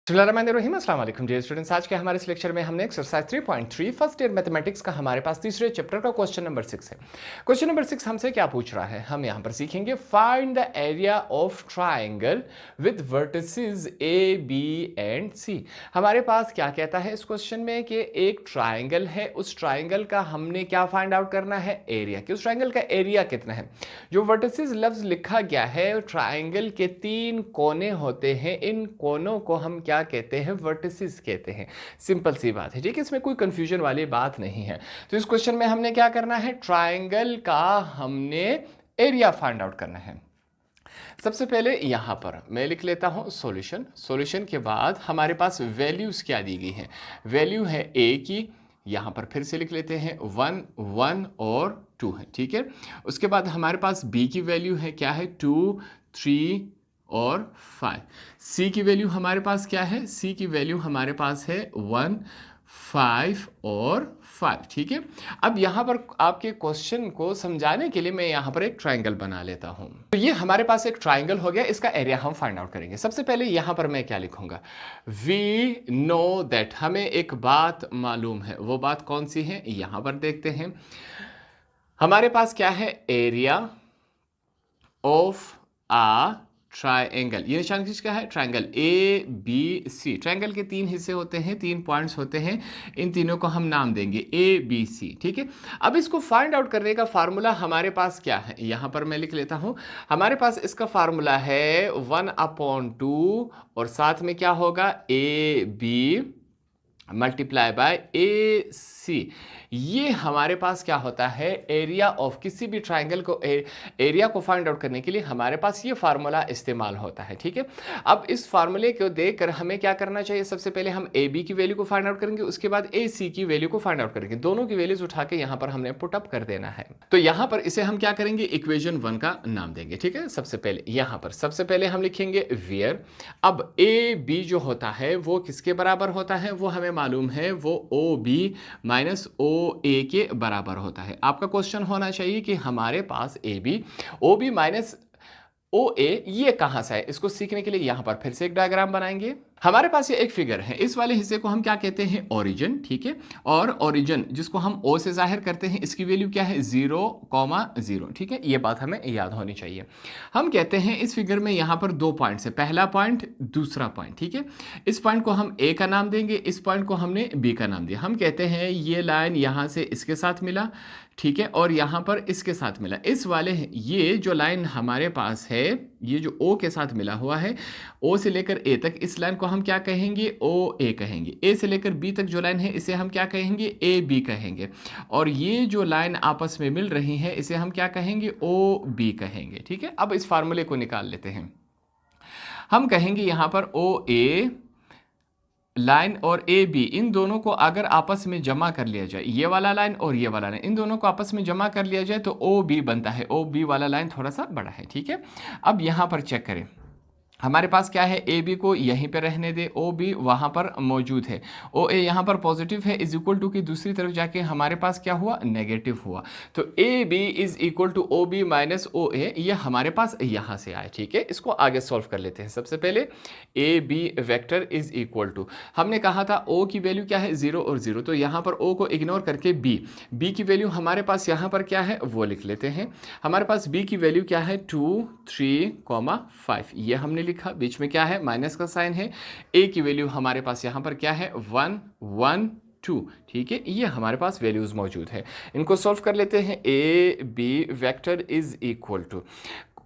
बिस्मिल्लाहिर्रहमानिर्रहीम, अस्सलाम वालेकुम डियर स्टूडेंट्स। आज के हमारे इस लेक्चर में हमने एक्सरसाइज 3.3 फर्स्ट ईयर मैथमेटिक्स का हमारे पास तीसरे चैप्टर का क्वेश्चन नंबर 6 है। क्वेश्चन नंबर 6 हमसे क्या पूछ रहा है, हम यहाँ पर सीखेंगे find the area of triangle with vertices A B and C. हमारे पास क्या कहता है इस क्वेश्चन में कि एक ट्राइंगल है, उस ट्राइंगल का हमने क्या फाइंड आउट करना है, एरिया, कि उस ट्राइंगल का एरिया कितना है। जो वर्टिसेस लफ्ज लिखा गया है, ट्राइंगल के 3 कोने होते हैं, इन कोनों को हम क्या कहते हैं, वर्टिसेस कहते हैं। सिंपल सी बात है, ठीक है, इसमें कोई कंफ्यूजन वाली बात नहीं है। तो इस क्वेश्चन में हमने क्या करना है, ट्राइंगल का हमने एरिया फाइंड आउट करना है। सबसे पहले यहां पर मैं लिख लेता हूं सॉल्यूशन। सॉल्यूशन के बाद हमारे पास वैल्यूज क्या दी गई है, वैल्यू है ए की, यहां पर फिर से लिख लेते हैं 1 1 और 2 है, ठीक है। उसके बाद हमारे पास बी की वैल्यू है, क्या है, 2 3 और 5। सी की वैल्यू हमारे पास क्या है, सी की वैल्यू हमारे पास है 1 5 और 5, ठीक है। अब यहाँ पर आपके क्वेश्चन को समझाने के लिए मैं यहाँ पर एक ट्राइंगल बना लेता हूँ। तो ये हमारे पास एक ट्राइंगल हो गया, इसका एरिया हम फाइंड आउट करेंगे। सबसे पहले यहाँ पर मैं क्या लिखूंगा, वी नो दैट, हमें एक बात मालूम है, वो बात कौन सी है, यहाँ पर देखते हैं। हमारे पास क्या है, एरिया ऑफ आ ट्राइंगल, ये निशान किसका है, triangle A B C. Triangle के 3 हिस्से होते हैं, 3 पॉइंट्स होते हैं, इन तीनों को हम नाम देंगे ए बी सी, ठीक है। अब इसको फाइंड आउट करने का फार्मूला हमारे पास क्या है, यहां पर मैं लिख लेता हूं। हमारे पास इसका फार्मूला है 1/2 और साथ में क्या होगा, ए बी मल्टीप्लाई बाय ए सी। ये हमारे पास क्या होता है, एरिया ऑफ किसी भी ट्राइंगल को एरिया को फाइंड आउट करने के लिए हमारे पास ये फार्मूला इस्तेमाल होता है, ठीक है। अब इस फार्मूले को देखकर हमें क्या करना चाहिए, सबसे पहले हम ए बी की वैल्यू को फाइंड आउट करेंगे, उसके बाद ए सी की वैल्यू को फाइंड आउट करेंगे। दोनों की वैल्यूज उठा के यहाँ पर हमने पुट अप कर देना है। तो यहाँ पर इसे हम क्या करेंगे, इक्वेशन 1 का नाम देंगे, ठीक है। सबसे पहले यहाँ पर सबसे पहले हम लिखेंगे वेयर। अब ए बी जो होता है वो किसके बराबर होता है, वो हमें मालूम है, वो ओ बी माइनस ओ ए के बराबर होता है। आपका क्वेश्चन होना चाहिए कि हमारे पास A B O B minus O A ये कहां से है। इसको सीखने के लिए यहां पर फिर से एक डायग्राम बनाएंगे। हमारे पास ये एक फिगर है, इस वाले हिस्से को हम क्या कहते हैं, ओरिजिन, ठीक है। और ओरिजिन जिसको हम ओ से जाहिर करते हैं, इसकी वैल्यू क्या है, 0,0, ठीक है। ये बात हमें याद होनी चाहिए। हम कहते हैं इस फिगर में यहां पर 2 पॉइंट्स है, पहला पॉइंट दूसरा पॉइंट, ठीक है। इस पॉइंट को हम ए का नाम देंगे, इस पॉइंट को हमने बी का नाम दिया। हम कहते हैं ये लाइन यहां से इसके साथ मिला, ठीक है, और यहां पर इसके साथ मिला। इस वाले ये जो लाइन हमारे पास है, ये जो ओ के साथ मिला हुआ है, ओ से लेकर ए तक, इस लाइन को हम क्या कहेंगे, ओ ए कहेंगे। ए से लेकर बी तक जो लाइन है, इसे हम क्या कहेंगे, ए बी कहेंगे। और ये जो लाइन आपस में मिल रही है, इसे हम क्या कहेंगे, ओ बी कहेंगे, ठीक है। अब इस फार्मूले को निकाल लेते हैं। हम कहेंगे यहां पर ओ ए लाइन और ए बी, इन दोनों को अगर आपस में जमा कर लिया जाए, ये वाला लाइन और ये वाला लाइन, इन दोनों को आपस में जमा कर लिया जाए तो ओ बी बनता है। ओ बी वाला लाइन थोड़ा सा बड़ा है, ठीक है। अब यहां पर चेक करें, हमारे पास क्या है, ए बी को यहीं पे रहने दे, ओ बी वहां पर मौजूद है, ओ ए यहां पर पॉजिटिव है, इज इक्वल टू की दूसरी तरफ जाके हमारे पास क्या हुआ, नेगेटिव हुआ। तो A B is equal to O B minus O A, ये हमारे पास यहां से आए, ठीक है। इसको आगे सॉल्व कर लेते हैं। सबसे पहले A B vector is equal to, हमने कहा था ओ की वैल्यू क्या है, 0 और 0, तो यहां पर ओ को इग्नोर करके बी की वैल्यू हमारे पास यहां पर क्या है, वो लिख लेते हैं। हमारे पास बी की वैल्यू क्या है, 2 3, 5, ये हमने लिखा, बीच में क्या है, माइनस का साइन है। ए की वैल्यू हमारे पास यहां पर क्या है, 1 1 2, ठीक है। ये हमारे पास वैल्यूज मौजूद है, इनको सॉल्व कर लेते हैं। A B vector is equal to,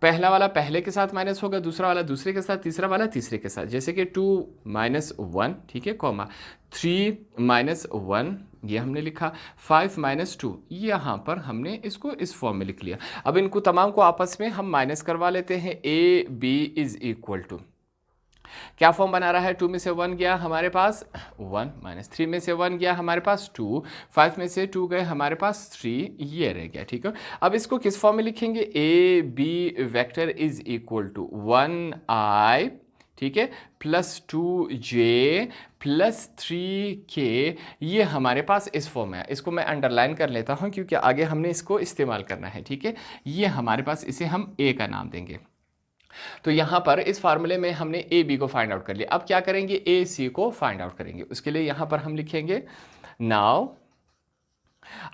पहला वाला पहले के साथ माइनस होगा, दूसरा वाला दूसरे के साथ, तीसरा वाला तीसरे के साथ, जैसे कि 2 - 1, ठीक है, कॉमा 3 - 1, ये हमने लिखा, 5 - 2, यहाँ पर हमने इसको इस फॉर्म में लिख लिया। अब इनको तमाम को आपस में हम माइनस करवा लेते हैं। A B is equal to क्या फॉर्म बना रहा है, 2 में से 1 गया हमारे पास 1, -3 में से 1 गया हमारे पास 2, 5 में से 2 गए हमारे पास 3, ये रह गया, ठीक है। अब इसको किस फॉर्म में लिखेंगे, A B vector is equal to 1i, ठीक है, +2j +3k, ये हमारे पास इस फॉर्म में है। इसको मैं अंडरलाइन कर लेता हूं क्योंकि आगे हमने इसको इस्तेमाल करना है, ठीक है। ये हमारे पास, इसे हम ए का नाम देंगे। तो यहाँ पर इस फार्मूले में हमने ए बी को फाइंड आउट कर लिया। अब क्या करेंगे, ए सी को फाइंड आउट करेंगे। उसके लिए यहाँ पर हम लिखेंगे नाउ,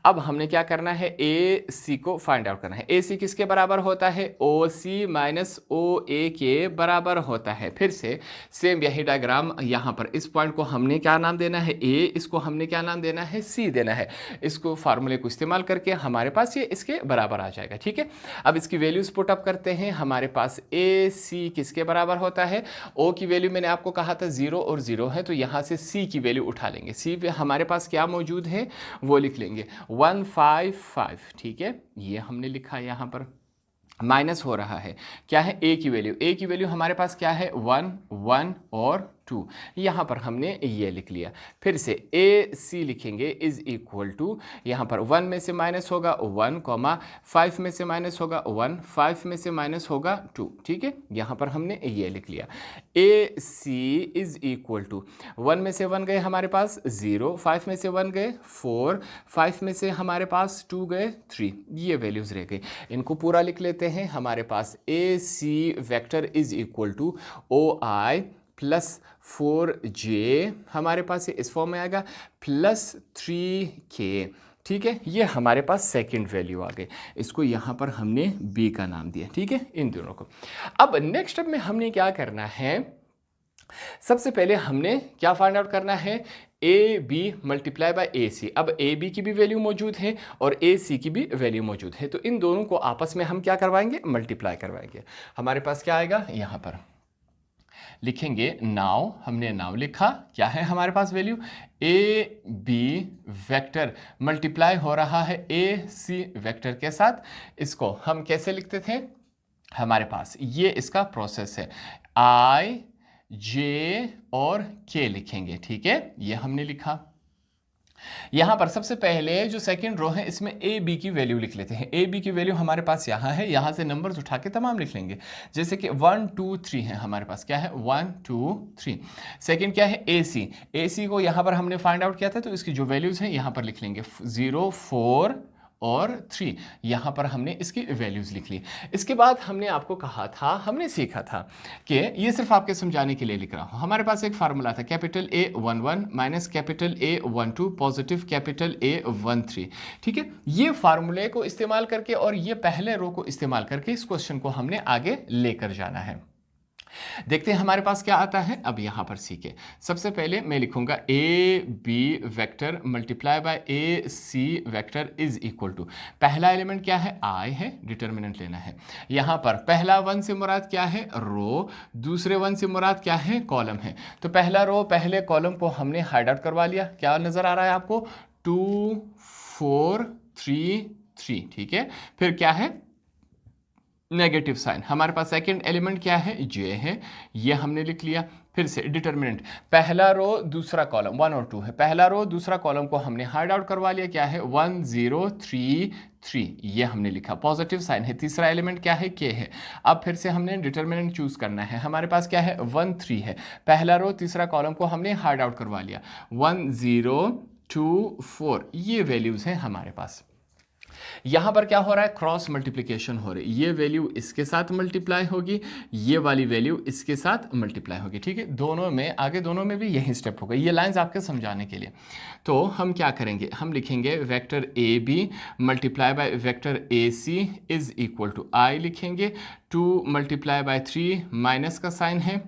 अब हमने क्या करना है, ए सी को फाइंड आउट करना है। ए सी किसके बराबर होता है, ओ सी माइनस ओ ए के बराबर होता है। फिर से सेम यही डायग्राम, यहाँ पर इस पॉइंट को हमने क्या नाम देना है, ए, इसको हमने क्या नाम देना है, सी देना है। इसको फार्मूले को इस्तेमाल करके हमारे पास ये इसके बराबर आ जाएगा। ठीक है, अब इसकी वैल्यूज पुट अप करते हैं। हमारे पास ए सी किसके बराबर होता है, ओ की वैल्यू मैंने आपको कहा था 0 और 0 है, तो यहाँ से सी की वैल्यू उठा लेंगे। सी पे हमारे पास क्या मौजूद है वो लिख लेंगे 155। ठीक है, ये हमने लिखा यहाँ पर। माइनस हो रहा है क्या है, ए की वैल्यू। ए की वैल्यू हमारे पास क्या है, 1 1 और 2। यहाँ पर हमने ये लिख लिया। फिर से ए सी लिखेंगे इज इक्वल टू, यहाँ पर 1 में से माइनस होगा 1, 5 में से माइनस होगा 1, 5 में से माइनस होगा 2। ठीक है, यहाँ पर हमने ये लिख लिया। ए सी इज इक्वल टू, 1 में से 1 गए हमारे पास 0, 5 में से 1 गए 4, 5 में से हमारे पास 2 गए 3। ये वैल्यूज रह गई, इनको पूरा लिख लेते हैं। हमारे पास A C vector is equal to O I plus 4j, हमारे पास ये इस फॉर्म में आएगा, प्लस 3k। ठीक है, ये हमारे पास सेकंड वैल्यू आ गई। इसको यहाँ पर हमने b का नाम दिया। ठीक है, इन दोनों को। अब नेक्स्ट स्टेप में हमने क्या करना है, सबसे पहले हमने क्या फाइंड आउट करना है, A B multiply by A सी। अब ए बी की भी वैल्यू मौजूद है और ए सी की भी वैल्यू मौजूद है, तो इन दोनों को आपस में हम क्या करवाएंगे, मल्टीप्लाई करवाएंगे। हमारे पास क्या आएगा, यहाँ पर लिखेंगे नाउ, हमने नाउ लिखा, क्या है हमारे पास value, A B vector multiply हो रहा है ए सी वेक्टर के साथ। इसको हम कैसे लिखते थे, हमारे पास ये इसका प्रोसेस है, आई जे और के लिखेंगे। ठीक है, ये हमने लिखा। यहां पर सबसे पहले जो सेकंड रो है इसमें ए बी की वैल्यू लिख लेते हैं। ए बी की वैल्यू हमारे पास यहां है, यहां से नंबर्स उठा के तमाम लिख लेंगे। जैसे कि 1 2 3 है हमारे पास, क्या है 1 2 3। सेकंड क्या है, ए सी। ए सी को यहां पर हमने फाइंड आउट किया था, तो इसकी जो वैल्यूज हैं यहां पर लिख लेंगे 0 4 और 3। यहाँ पर हमने इसकी वैल्यूज़ लिख ली। इसके बाद हमने आपको कहा था, हमने सीखा था कि ये सिर्फ आपके समझाने के लिए लिख रहा हूँ। हमारे पास एक फार्मूला था, capital A11 minus capital A12 positive capital A13। ठीक है, ये फार्मूले को इस्तेमाल करके और ये पहले रो को इस्तेमाल करके इस क्वेश्चन को हमने आगे लेकर जाना है। देखते हैं हमारे पास क्या आता है। अब यहां पर सीखे, सबसे पहले मैं लिखूंगा A B vector multiply by A C vector is equal to, पहला एलिमेंट क्या है, आई है, डिटर्मिनेंट लेना है। यहां पर पहला 1 से मुराद क्या है, रो, दूसरे 1 से मुराद क्या है, कॉलम है। तो पहला रो पहले कॉलम को हमने हाइड आउट करवा लिया। क्या नजर आ रहा है आपको, 2 4 3 3। ठीक है, फिर क्या है, नेगेटिव साइन। हमारे पास सेकंड एलिमेंट क्या है, जे है, ये हमने लिख लिया। फिर से डिटर्मिनेंट, पहला रो दूसरा कॉलम 1 और 2 है, पहला रो दूसरा कॉलम को हमने हाइड आउट करवा लिया। क्या है 1 0 3 3, ये हमने लिखा। पॉजिटिव साइन है, तीसरा एलिमेंट क्या है, के है। अब फिर से हमने डिटर्मिनेंट चूज करना है। हमारे पास क्या है 1 3 है, पहला रो तीसरा कॉलम को हमने हाइड आउट करवा लिया। 1 0 2 4, ये वैल्यूज हैं हमारे पास। यहां पर क्या हो रहा है, क्रॉस मल्टीप्लिकेशन हो रही है। ये वैल्यू इसके साथ मल्टीप्लाई होगी, ये वाली वैल्यू इसके साथ मल्टीप्लाई होगी। ठीक है, दोनों में आगे दोनों में भी यही स्टेप होगा। ये लाइंस आपके समझाने के लिए। तो हम क्या करेंगे, हम लिखेंगे vector A B multiply by vector A C is equal to, I लिखेंगे 2 मल्टीप्लाई बाय 3, माइनस का साइन है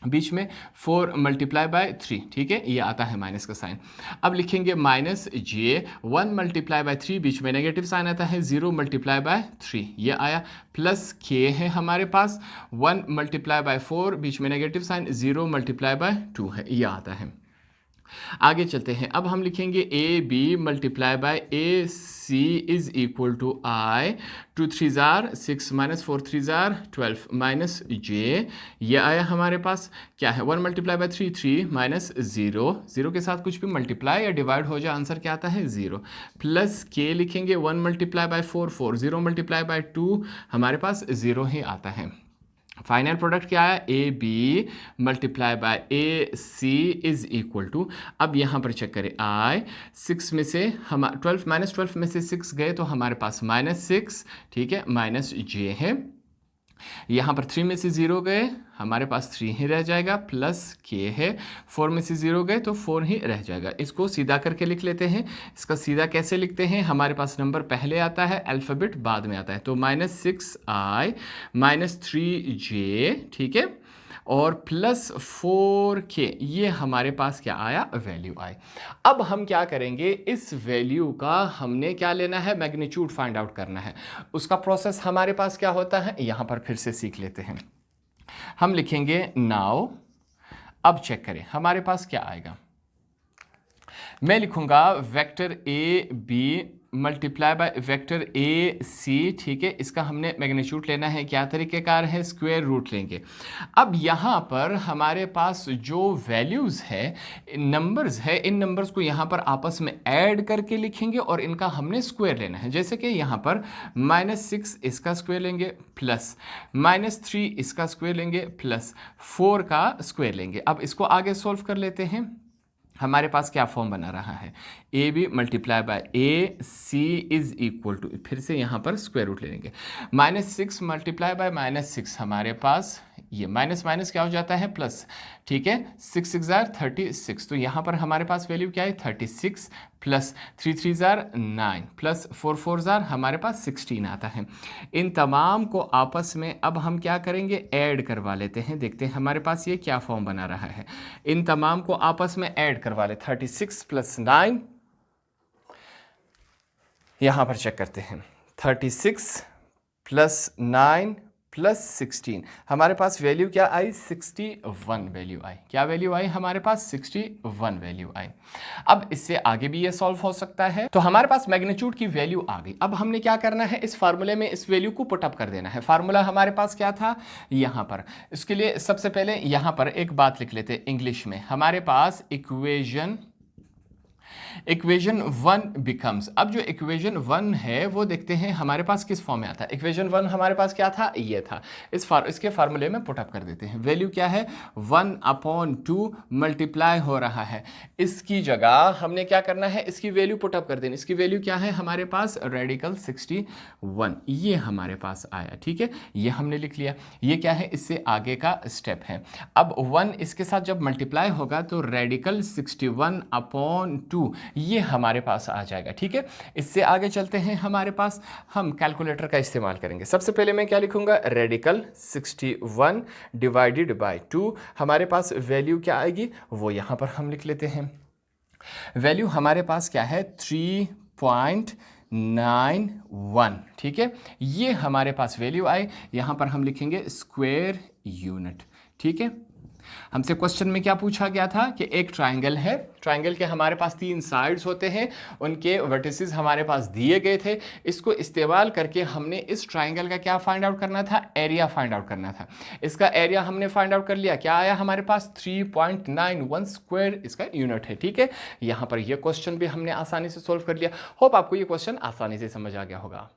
बीच में, 4 मल्टीप्लाई बाय 3। ठीक है, ये आता है माइनस का साइन। अब लिखेंगे माइनस जे, 1 मल्टीप्लाई बाय 3, बीच में नेगेटिव साइन आता है, 0 मल्टीप्लाई बाय 3, ये आया। प्लस के है हमारे पास, 1 मल्टीप्लाई बाय 4, बीच में नेगेटिव साइन, 0 मल्टीप्लाई बाय 2 है, ये आता है। आगे चलते हैं। अब हम लिखेंगे A B multiply by A C is equal to I, 2 3 जार 6 माइनस 4 3 जार 12 माइनस जे, ये आया हमारे पास। क्या है 1 मल्टीप्लाई बाय 3 3 माइनस 0, 0 के साथ कुछ भी मल्टीप्लाई या डिवाइड हो जाए, आंसर क्या आता है 0। प्लस के लिखेंगे 1 मल्टीप्लाई बाय 4 4, 0 मल्टीप्लाई बाय 2, हमारे पास 0 ही आता है। फाइनल प्रोडक्ट क्या है, A B multiply by A C is equal to, अब यहाँ पर चेक करें, आई 6 में से हम 12 माइनस 12 में से 6 गए तो हमारे पास -6। ठीक है, माइनस जे है। यहाँ पर 3 में से 0 गए, हमारे पास 3 ही रह जाएगा, प्लस के है, 4 में से 0 गए तो 4 ही रह जाएगा। इसको सीधा करके लिख लेते हैं। इसका सीधा कैसे लिखते हैं, हमारे पास नंबर पहले आता है, अल्फ़ाबेट बाद में आता है, तो -6i -3j, ठीक है, और प्लस 4k, ये हमारे पास क्या आया, वैल्यू आई। अब हम क्या करेंगे, इस वैल्यू का हमने क्या लेना है, मैग्नीट्यूड फाइंड आउट करना है। उसका प्रोसेस हमारे पास क्या होता है, यहाँ पर फिर से सीख लेते हैं। हम लिखेंगे नाउ, अब चेक करें हमारे पास क्या आएगा। मैं लिखूंगा vector A B multiply by vector A C, ठीक है, इसका हमने मैग्नीट्यूड लेना है, क्या तरीक़ेकार है, स्क्वायर रूट लेंगे। अब यहाँ पर हमारे पास जो वैल्यूज़ है, नंबर्स है, इन नंबर्स को यहाँ पर आपस में ऐड करके लिखेंगे और इनका हमने स्क्वायर लेना है। जैसे कि यहाँ पर -6 इसका स्क्वायर लेंगे, प्लस -3 इसका स्क्वायर लेंगे, प्लस 4 का स्क्वायर लेंगे। अब इसको आगे सोल्व कर लेते हैं। हमारे पास क्या फॉर्म बना रहा है, A B multiply by A C is equal to, फिर से यहाँ पर स्क्वायर रूट ले लेंगे, -6 मल्टीप्लाई बाय -6, हमारे पास ये माइनस माइनस क्या हो जाता है, प्लस, ठीक है, 6 6 जार 36, तो यहाँ पर हमारे पास वैल्यू क्या है, 36, प्लस 3 3 जार 9, प्लस 4 4 जार हमारे पास 16 आता है। इन तमाम को आपस में अब हम क्या करेंगे, ऐड करवा लेते हैं। देखते हैं हमारे पास ये क्या फॉर्म बना रहा है। इन तमाम को आपस में ऐड करवा ले, 36 + 9, यहाँ पर चेक करते हैं, 36 + 9 + 16, हमारे पास वैल्यू क्या आई, 61 वैल्यू आई। क्या वैल्यू आई हमारे पास, 61 वैल्यू आई। अब इससे आगे भी ये सॉल्व हो सकता है। तो हमारे पास मैग्नीट्यूड की वैल्यू आ गई। अब हमने क्या करना है, इस फार्मूले में इस वैल्यू को पुटअप कर देना है। फार्मूला हमारे पास क्या था, यहाँ पर। इसके लिए सबसे पहले यहाँ पर एक बात लिख लेते हैं इंग्लिश में। हमारे पास इक्वेशन 1 बिकम्स, अब जो इक्वेशन 1 है वो देखते हैं हमारे पास किस फॉर्म में आता है। इक्वेशन 1 हमारे पास क्या था, ये था। इसके फार्मूले में पुटअप कर देते हैं। वैल्यू क्या है, 1/2 मल्टीप्लाई हो रहा है। इसकी जगह हमने क्या करना है, इसकी वैल्यू पुटअप कर देनी। इसकी वैल्यू क्या है हमारे पास, रेडिकल 61, ये हमारे पास आया, ठीक है, ये हमने लिख लिया। ये क्या है, इससे आगे का स्टेप है। अब 1 इसके साथ जब मल्टीप्लाई होगा तो रेडिकल 61/2 ये हमारे पास आ जाएगा, ठीक है। इससे आगे चलते हैं, हमारे पास हम कैलकुलेटर का इस्तेमाल करेंगे। सबसे पहले मैं क्या लिखूंगा, रेडिकल 61 डिवाइडेड बाय 2, हमारे पास वैल्यू क्या आएगी वो यहाँ पर हम लिख लेते हैं। वैल्यू हमारे पास क्या है, 3.91, ठीक है, ये हमारे पास वैल्यू आई। यहाँ पर हम लिखेंगे स्क्वायर यूनिट, ठीक है। हमसे क्वेश्चन में क्या पूछा गया था कि एक ट्राइंगल है, ट्राइंगल के हमारे पास 3 साइड्स होते हैं, उनके वर्टिसेस हमारे पास दिए गए थे। इसको इस्तेमाल करके हमने इस ट्राइंगल का क्या फाइंड आउट करना था, एरिया फाइंड आउट करना था। इसका एरिया हमने फाइंड आउट कर लिया, क्या आया हमारे पास, 3.91 स्क्वायर इसका यूनिट है, ठीक है। यहाँ पर यह क्वेश्चन भी हमने आसानी से सोल्व कर लिया। होप आपको ये क्वेश्चन आसानी से समझ आ गया होगा।